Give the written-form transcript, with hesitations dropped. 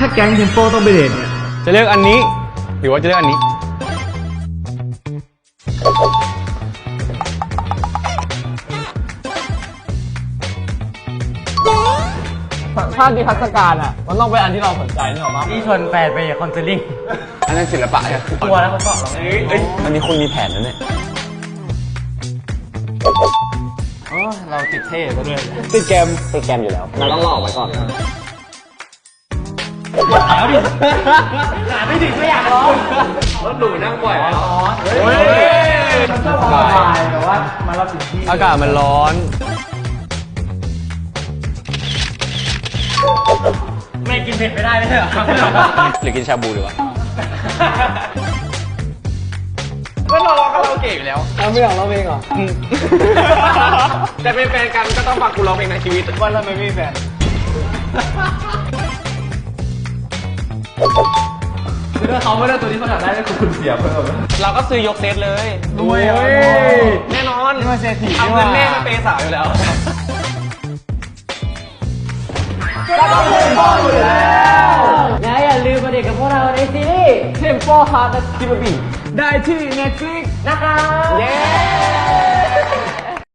ถ้าแก๊งเทมโปต้องไปเดทเนี่ยจะเลือกอันนี้หรือว่าจะเลือกอันนี้ถ้าดิทัศการอ่ะมันต้องเป็นอันที่เราสนใจนี่หรอมั้ง นี่ชวนแฟนไปคอนเสิร์ตอันนั้นศิลปะใช่ไหม ตัวแล้วเขาสอนเราอันนี้คุณมีแผนนะเนี่ยเราติดเท่ซะด้วยติดแกมอยู่แล้วเราต้องหลอกไว้ก่อนแล้วดิหาไม่ถึงไม่อยากร้องรถหรูนั่งบ่อยอ๋อมันชอบสบายแต่ว่ามันรับถึงที่อากาศมันร้อนไม่กินเผ็ดไม่ได้ไม่ใช่เหรอหรือกินชาบูดีวะก็เราร้องคาราโอเกะอยู่แล้วไม่อยากร้องเพลงเหรอแต่เป็นแฟนกันก็ต้องฟังกูร้องเพลงในชีวิตว่าเราไม่มีแฟนคือถ้าเขาไม่ได้ตัวที่เขาอยากได้ก็คือคุณเสียเพิ่มเราก็ซื้อยกเซตเลยด้วยแน่นอนนี่มาเศรษฐีเอาเงินแม่มาเปย์สาวอยู่แล้วก็ต้องเทมโปอยู่แล้วและอย่าลืมมาเด็กกับพวกเราในซีรีส์เทมโปฮาร์ดคิมบีได้ที่ Netflix นะครับเย้